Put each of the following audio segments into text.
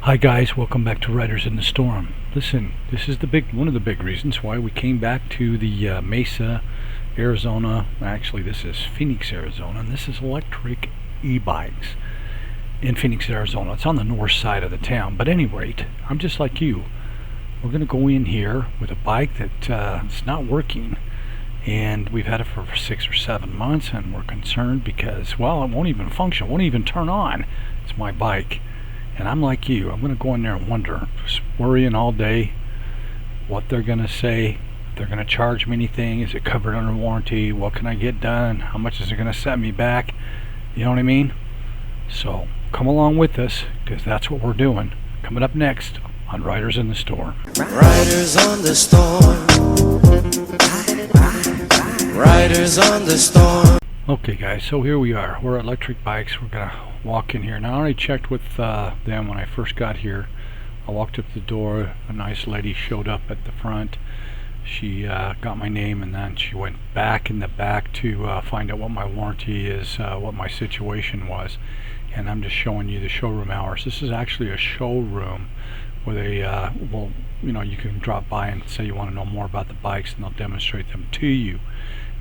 Hi guys, welcome back to Riders in the Storm. Listen, this is one of the big reasons why we came back to the Mesa, Arizona. Actually, this is Phoenix, Arizona, and this is Lectric E-Bikes in Phoenix, Arizona. It's on the north side of the town, but at any rate, I'm just like you. We're going to go in here with a bike that it's not working, and we've had it for 6 or 7 months, and we're concerned because, well, it won't even function, won't even turn on. It's my bike. And I'm like you, I'm going to go in there and wonder, just worrying all day what they're going to say, if they're going to charge me anything, is it covered under warranty, what can I get done, how much is it going to set me back, you know what I mean? So come along with us, because that's what we're doing. Coming up next on Riders in the Storm. Riders on the storm. Riders on the storm. Okay guys, so here we are. We're at Lectric Bikes. We're going to walk in here. Now I already checked with them when I first got here. I walked up the door. A nice lady showed up at the front. She got my name, and then she went back in the back to find out what my warranty is, what my situation was. And I'm just showing you the showroom hours. This is actually a showroom where they well, you know, you can drop by and say you want to know more about the bikes, and they'll demonstrate them to you.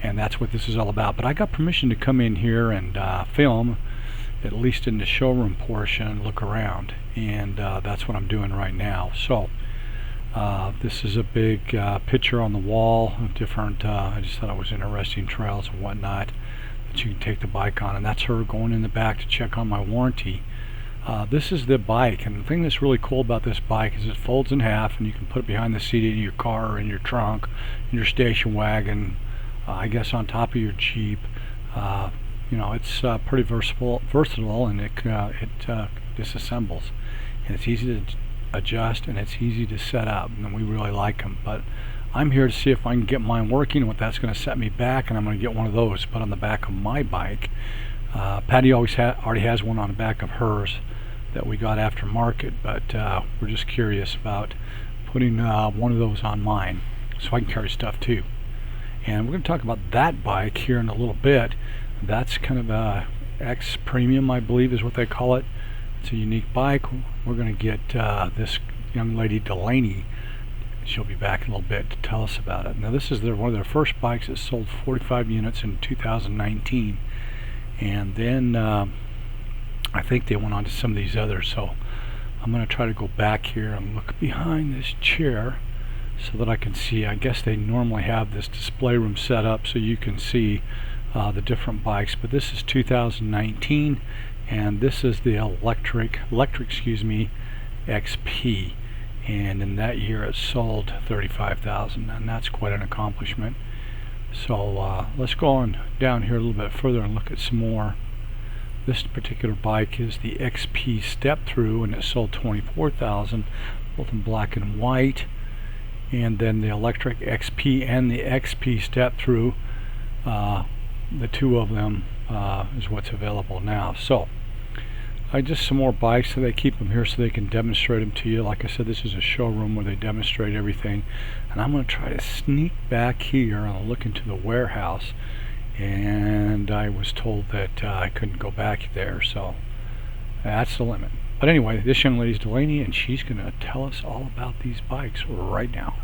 And that's what this is all about. But I got permission to come in here and film, at least in the showroom portion, and look around, and that's what I'm doing right now. So this is a big picture on the wall of different I just thought it was interesting, trails and whatnot that you can take the bike on, and that's her going in the back to check on my warranty. This is the bike, and the thing that's really cool about this bike is it folds in half, and you can put it behind the seat of your car or in your trunk, in your station wagon, I guess on top of your Jeep. You know, it's pretty versatile, and it disassembles, and it's easy to adjust, and it's easy to set up, and we really like them. But I'm here to see if I can get mine working, and what that's going to set me back, and I'm going to get one of those put on the back of my bike. Pati already has one on the back of hers that we got aftermarket, but we're just curious about putting one of those on mine so I can carry stuff too. And we're going to talk about that bike here in a little bit. That's kind of a XPremium, I believe is what they call it. It's a unique bike. We're going to get this young lady, Delaney. She'll be back in a little bit to tell us about it. Now this is one of their first bikes that sold 45 units in 2019. And then I think they went on to some of these others. So I'm going to try to go back here and look behind this chair so that I can see. I guess they normally have this display room set up so you can see the different bikes, but this is 2019, and this is the Lectric XP, and in that year it sold 35,000, and that's quite an accomplishment. So let's go on down here a little bit further and look at some more. This particular bike is the XP step through, and it sold 24,000, both in black and white. And then the Lectric XP and the XP step through, the two of them is what's available now. So just some more bikes, so they keep them here so they can demonstrate them to you. Like I said, this is a showroom where they demonstrate everything, and I'm going to try to sneak back here and look into the warehouse, and I was told that I couldn't go back there, so that's the limit. But anyway, this young lady's Delaney, and she's going to tell us all about these bikes right now.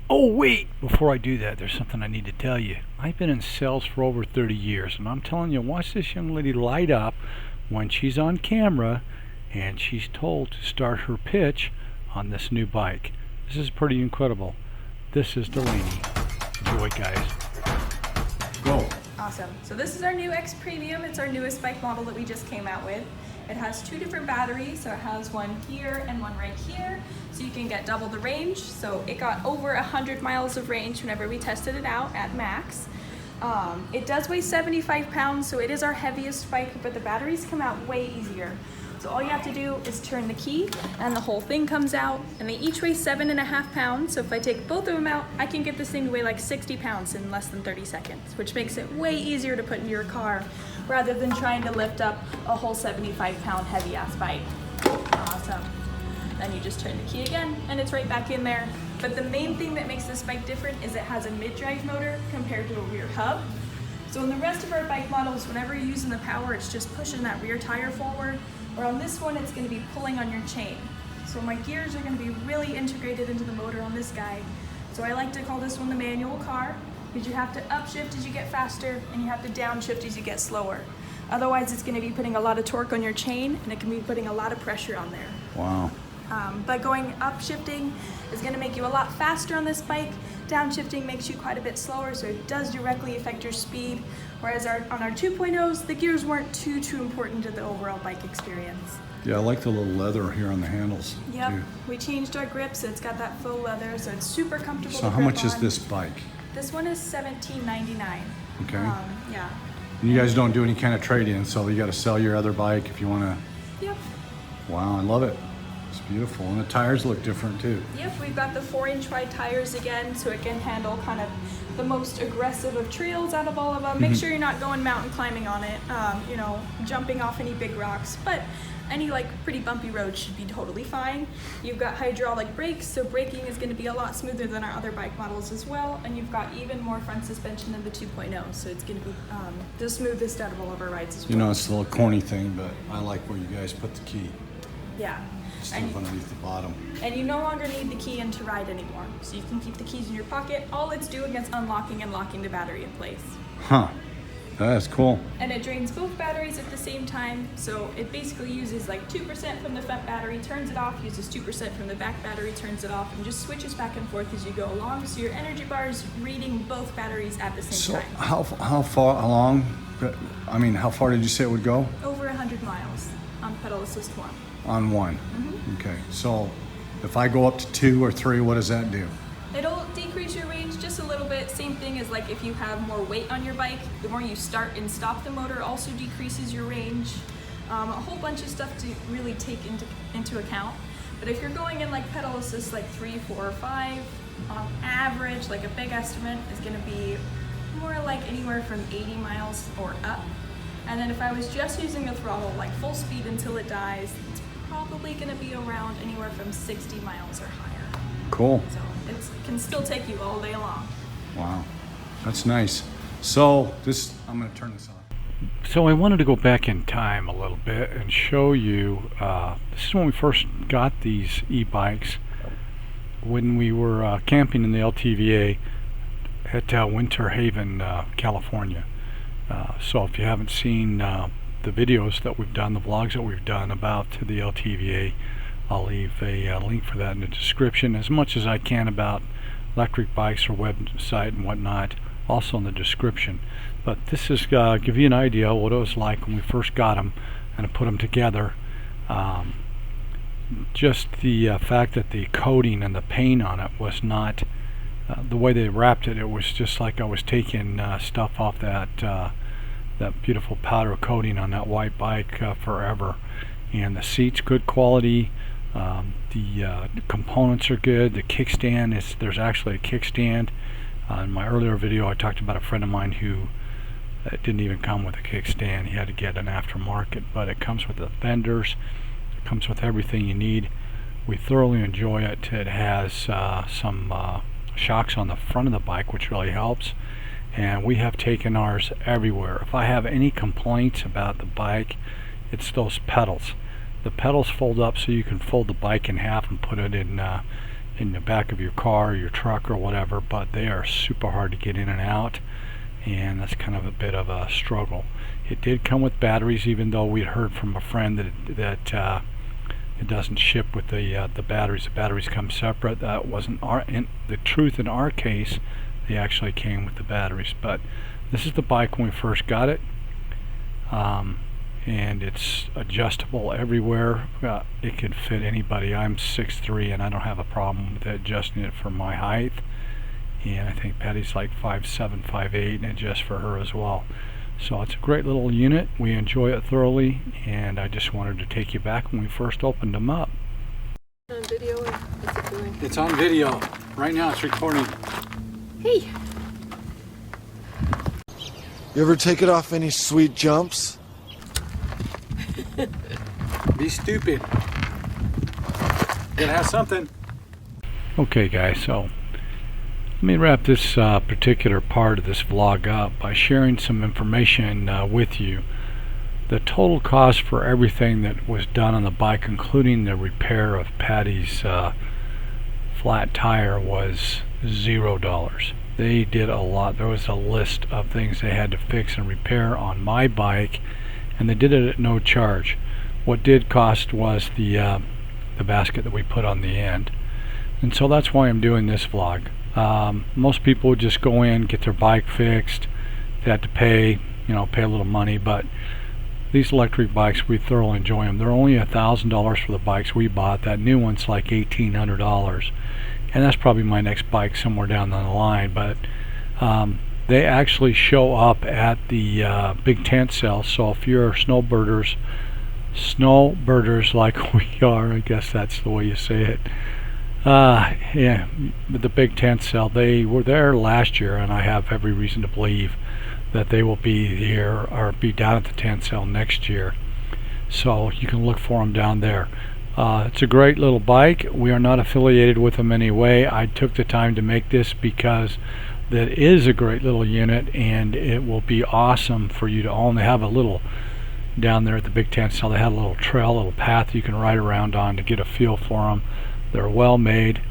Oh wait, before I do that, there's something I need to tell you. I've been in sales for over 30 years, and I'm telling you, watch this young lady light up when she's on camera and she's told to start her pitch on this new bike. This is pretty incredible. This is Delaney. Enjoy, guys. Go. Awesome. So this is our new XPremium. It's our newest bike model that we just came out with. It has 2 different batteries, so it has one here and one right here, so you can get double the range. So it got over 100 miles of range whenever we tested it out at max. It does weigh 75 pounds, so it is our heaviest bike, but the batteries come out way easier. So all you have to do is turn the key and the whole thing comes out, and they each weigh 7.5 pounds. So if I take both of them out, I can get this thing to weigh like 60 pounds in less than 30 seconds, which makes it way easier to put into your car rather than trying to lift up a whole 75-pound heavy ass bike. Awesome. Then you just turn the key again and it's right back in there. But the main thing that makes this bike different is it has a mid-drive motor compared to a rear hub. So in the rest of our bike models, whenever you're using the power, it's just pushing that rear tire forward. Where on this one, it's going to be pulling on your chain. So my gears are going to be really integrated into the motor on this guy. So I like to call this one the manual car, because you have to upshift as you get faster and you have to downshift as you get slower. Otherwise, it's going to be putting a lot of torque on your chain, and it can be putting a lot of pressure on there. Wow. But going upshifting is going to make you a lot faster on this bike. Downshifting makes you quite a bit slower, so it does directly affect your speed. Whereas on our 2.0s, the gears weren't too important to the overall bike experience. Yeah, I like the little leather here on the handles. Yep, too. we changed our grip, so it's got that faux leather, so it's super comfortable. So to how grip much is on. this bike? This one is $17.99. Okay. Yeah. And you guys don't do any kind of trade-in, so you got to sell your other bike if you want to. Yep. Wow, I love it. It's beautiful, and the tires look different too. Yep, we've got the 4-inch wide tires again, so it can handle kind of the most aggressive of trails out of all of them. Make sure you're not going mountain climbing on it, you know, jumping off any big rocks, but any like pretty bumpy road should be totally fine. You've got hydraulic brakes, so braking is going to be a lot smoother than our other bike models as well, and you've got even more front suspension than the 2.0, so it's going to be the smoothest out of all of our rides as well. You know, it's a little corny thing, but I like where you guys put the key. Yeah. Just underneath the bottom. And you no longer need the key in to ride anymore, so you can keep the keys in your pocket. All it's doing is unlocking and locking the battery in place. Huh. That's cool. And it drains both batteries at the same time, so it basically uses like 2% from the front battery, turns it off, uses 2% from the back battery, turns it off, and just switches back and forth as you go along, so your energy bar is reading both batteries at the same time. So how far did you say it would go? Over 100 miles on pedal assist 1. On one? Okay, so if I go up to 2 or 3, what does that do? It'll decrease your range just a little bit. Same thing as like if you have more weight on your bike, the more you start and stop the motor also decreases your range. A whole bunch of stuff to really take into account. But if you're going in like pedal assist like 3, 4, or 5, on average, like a big estimate is gonna be more like anywhere from 80 miles or up. And then if I was just using the throttle like full speed until it dies, it's probably gonna be around anywhere from 60 miles or higher. Cool. So it can still take you all day long. Wow, that's nice. So I'm going to turn this on. So I wanted to go back in time a little bit and show you, this is when we first got these e-bikes, when we were camping in the LTVA at Winterhaven, California. So if you haven't seen the videos that we've done, the vlogs that we've done about the LTVA, I'll leave a link for that in the description, as much as I can about electric bikes or website and whatnot, also in the description. But this is give you an idea what it was like when we first got them and put them together. Just the fact that the coating and the paint on it was not the way they wrapped it. It was just like I was taking stuff off that beautiful powder coating on that white bike forever. And the seats, good quality. The components are good. The kickstand there's actually a kickstand. In my earlier video I talked about a friend of mine who didn't even come with a kickstand. He had to get an aftermarket, but it comes with the fenders, it comes with everything you need. We thoroughly enjoy it. It has some shocks on the front of the bike, which really helps, and we have taken ours everywhere. If I have any complaints about the bike, it's those pedals. The pedals fold up so you can fold the bike in half and put it in the back of your car or your truck or whatever, but they are super hard to get in and out, and that's kind of a bit of a struggle. It did come with batteries, even though we'd heard from a friend that it doesn't ship with the batteries. The batteries come separate. That wasn't the truth in our case. They actually came with the batteries, but this is the bike when we first got it. And it's adjustable everywhere. It can fit anybody. I'm 6'3", and I don't have a problem with adjusting it for my height, and I think Pati's like 5'7", 5'8", and adjusts for her as well. So it's a great little unit. We enjoy it thoroughly, and I just wanted to take you back when we first opened them up. On video, or what's it doing? It's on video right now. It's recording. Hey, You ever take it off any sweet jumps? Be stupid. Gotta have something. Okay guys, so let me wrap this particular part of this vlog up by sharing some information with you. The total cost for everything that was done on the bike, including the repair of Pati's flat tire, was $0. They did a lot. There was a list of things they had to fix and repair on my bike, and they did it at no charge. What did cost was the basket that we put on the end, and so that's why I'm doing this vlog. Most people would just go in, get their bike fixed. They had to pay, pay a little money, but these electric bikes, we thoroughly enjoy them. They're only $1,000 for the bikes we bought. That new one's like $1,800, and that's probably my next bike somewhere down the line. But they actually show up at the big tent sale. So if you're snowbirders like we are, I guess that's the way you say it. Yeah, the big tent sale. They were there last year, and I have every reason to believe that they will be here or be down at the tent sale next year. So you can look for them down there. It's a great little bike. We are not affiliated with them anyway. I took the time to make this because that is a great little unit, and it will be awesome for you to own. They have a little, down there at the big tent sale, they had a little trail, a little path you can ride around on to get a feel for them. They're well made.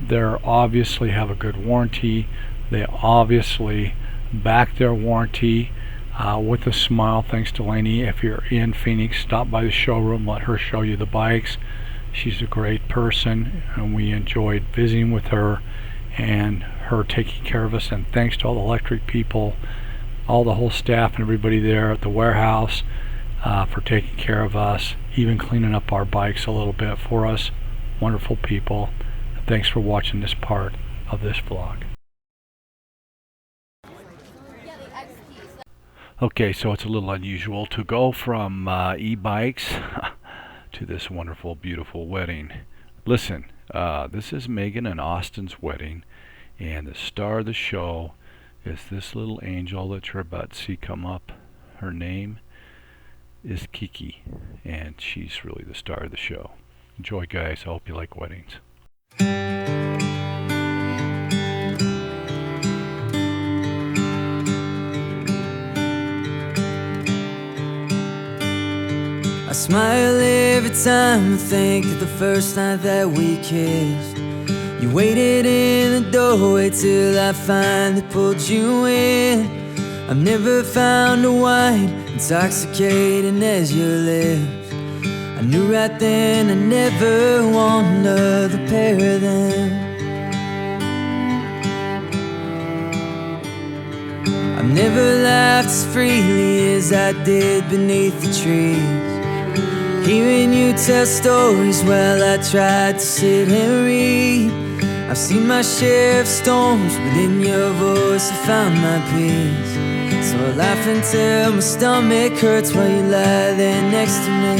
They obviously have a good warranty. They obviously back their warranty with a smile. Thanks, Delaney. If you're in Phoenix, stop by the showroom, let her show you the bikes. She's a great person, and we enjoyed visiting with her and her taking care of us. And thanks to all the electric people, all the whole staff and everybody there at the warehouse for taking care of us, even cleaning up our bikes a little bit for us. Wonderful people. Thanks for watching this part of this vlog. Okay, so it's a little unusual to go from e-bikes to this wonderful, beautiful wedding. Listen, this is Megan and Austin's wedding, and the star of the show is this little angel that you're about to see come up. Her name is Kiki, and she's really the star of the show. Enjoy, guys. I hope you like weddings. I smile every time I think of the first night that we kissed. You waited in the doorway till I finally pulled you in. I've never found a wine intoxicating as your lips. I knew right then I never want another pair of them. I've never laughed as freely as I did beneath the trees, hearing you tell stories while I tried to sit and read. I've seen my share of storms, but in your voice I found my peace. So I laugh until my stomach hurts while you lie there next to me.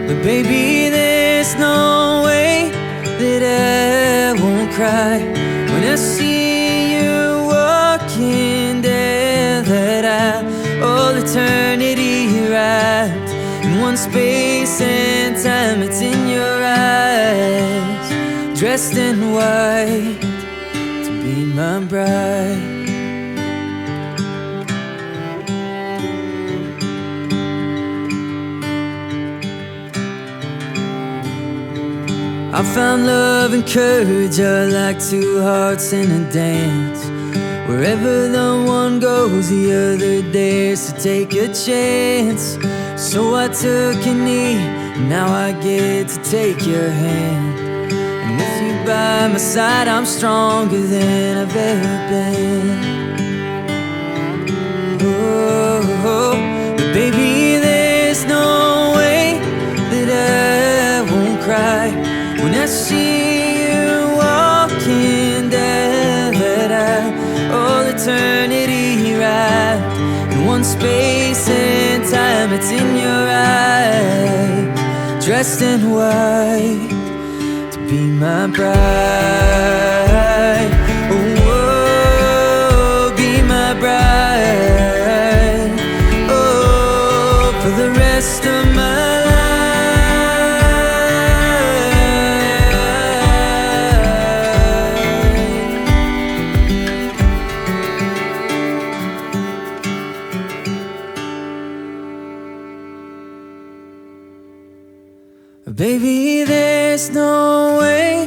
But baby, there's no way that I won't cry when I see you walking down that aisle. All eternity wrapped in one space and time. It's in your eyes, dressed in white to be my bride. I found love and courage are like two hearts in a dance. Wherever the one goes, the other dares to take a chance. So I took a knee, and now I get to take your hand. And with you by my side, I'm stronger than I've ever been. Oh, but baby, there's no way that I won't cry when I see you walking down that aisle. All eternity wrapped in one space and time. It's in your eyes, dressed in white to be my bride. Oh, be my bride. Oh, for the rest of my life. Baby, there's no way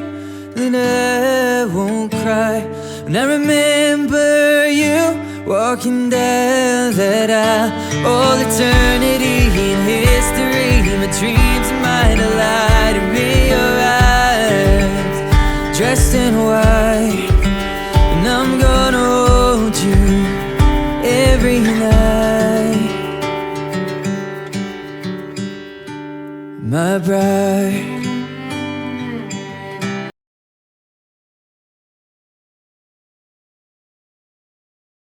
that I won't cry when I remember you walking down that aisle. All eternity and history, my dreams might lie to me. Your eyes dressed in white, and I'm gonna hold you every night, my bride.